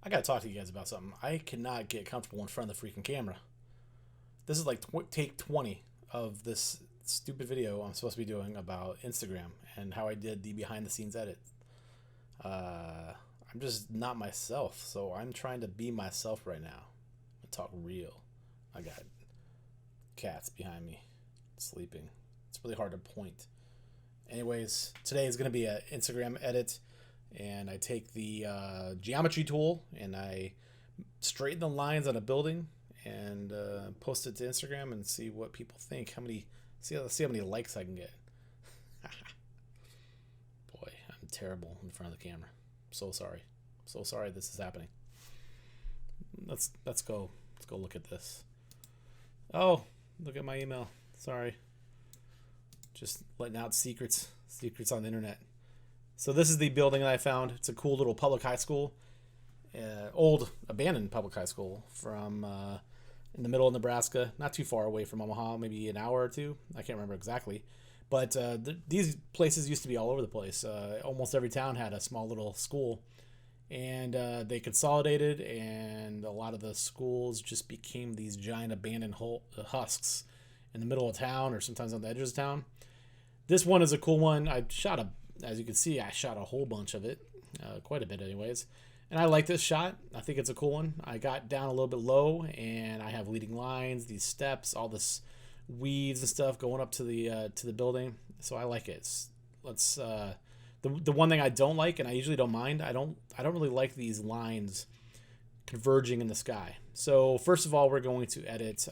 I gotta talk to you guys about something. I cannot get comfortable in front of the freaking camera. This is like take 20 of this stupid video I'm supposed to be doing about Instagram and how I did the behind the scenes edit. I'm just not myself, so I'm trying to be myself right now and talk real. I got cats behind me sleeping. It's really hard to point. Anyways, today is going to be an Instagram edit, and I take the geometry tool and I straighten the lines on a building and post it to Instagram and see what people think. See how many likes I can get. Boy, I'm terrible in front of the camera. So sorry. So sorry this is happening. Let's go. Let's go look at this. Oh, look at my email. Sorry. Just letting out secrets on the internet. So this is the building that I found. It's a cool little public high school, old abandoned public high school from in the middle of Nebraska, not too far away from Omaha, maybe an hour or two. I can't remember exactly, but these places used to be all over the place. Almost every town had a small little school, and they consolidated, and a lot of the schools just became these giant abandoned husks in the middle of town, or sometimes on the edges of town. This one is a cool one. As you can see, I shot a whole bunch of it, quite a bit anyways. And I like this shot. I think it's a cool one. I got down a little bit low, and I have leading lines, these steps, all this weaves and stuff going up to the building. So I like it. The one thing I don't like, and I usually don't mind, I don't really like these lines converging in the sky. So first of all, I am going to edit,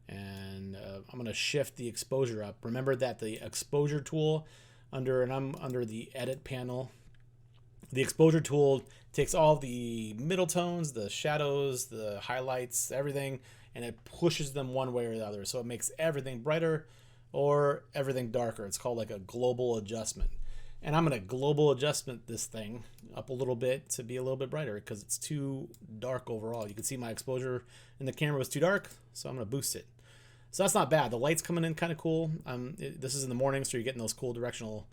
and I'm going to shift the exposure up. Remember that the exposure tool I'm under the edit panel. The exposure tool takes all the middle tones, the shadows, the highlights, everything, and it pushes them one way or the other. So it makes everything brighter or everything darker. It's called like a global adjustment. And I'm going to global adjustment this thing up a little bit to be a little bit brighter because it's too dark overall. You can see my exposure in the camera was too dark, so I'm going to boost it. So that's not bad. The light's coming in kind of cool. This is in the morning, so you're getting those cool directional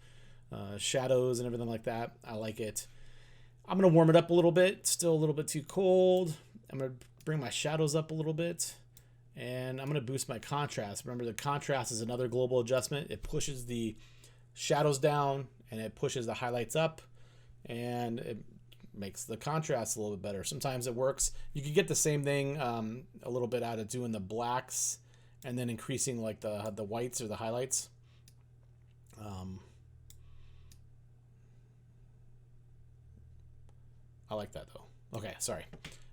shadows and everything like that. I like it. I'm going to warm it up a little bit. Still a little bit too cold. I'm going to bring my shadows up a little bit. And I'm going to boost my contrast. Remember, the contrast is another global adjustment. It pushes the shadows down and it pushes the highlights up. And it makes the contrast a little bit better. Sometimes it works. You could get the same thing a little bit out of doing the blacks and then increasing like the whites or the highlights. I like that though. Okay, sorry.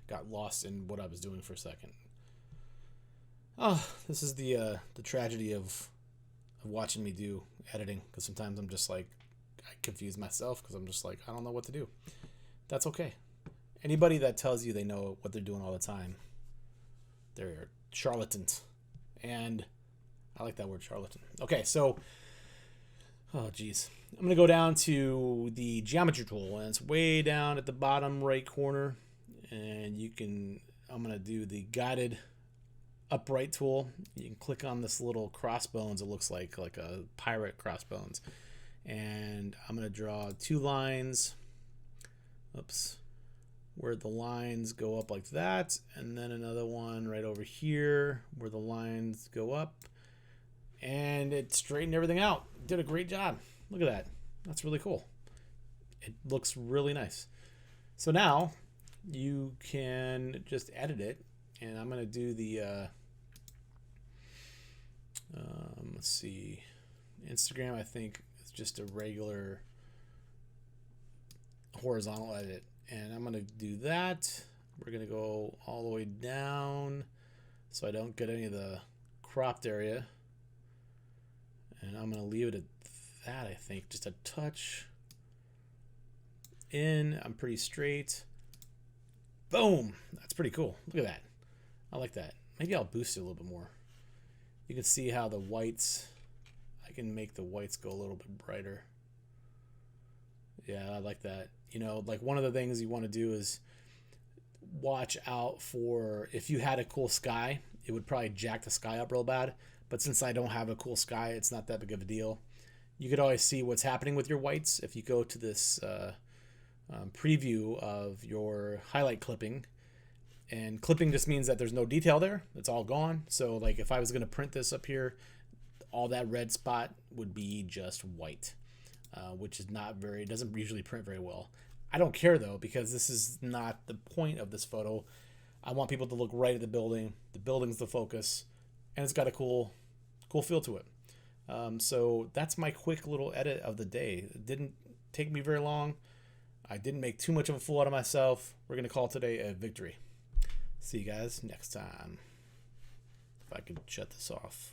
Got lost in what I was doing for a second. Oh, this is the tragedy of watching me do editing, because sometimes I'm just like, I confuse myself because I'm just like, I don't know what to do. That's okay. Anybody that tells you they know what they're doing all the time, they're charlatans. And I like that word, charlatan. Okay, so, oh geez. I'm going to go down to the geometry tool, and it's way down at the bottom right corner. And I'm going to do the guided upright tool. You can click on this little crossbones. It looks like a pirate crossbones. And I'm going to draw two lines. Oops. Where the lines go up like that, and then another one right over here where the lines go up, and it straightened everything out. Did a great job. Look at that. That's really cool. It looks really nice. So now you can just edit it, and I'm going to do the let's see, Instagram I think is just a regular horizontal edit. And I'm going to do that. We're going to go all the way down so I don't get any of the cropped area. And I'm going to leave it at that, I think. Just a touch in. I'm pretty straight. Boom. That's pretty cool. Look at that. I like that. Maybe I'll boost it a little bit more. You can see how the whites, I can make the whites go a little bit brighter. Yeah, I like that. You know, like one of the things you want to do is watch out for, if you had a cool sky, it would probably jack the sky up real bad. But since I don't have a cool sky, it's not that big of a deal. You could always see what's happening with your whites if you go to this preview of your highlight clipping. And clipping just means that there's no detail there. It's all gone. So like if I was going to print this up here, all that red spot would be just white, which is not very, doesn't usually print very well. I don't care though, because this is not the point of this photo. I want people to look right at the building. The building's the focus, and it's got a cool feel to it. So that's my quick little edit of the day. It didn't take me very long. I didn't make too much of a fool out of myself. We're going to call today a victory. See you guys next time. If I could shut this off.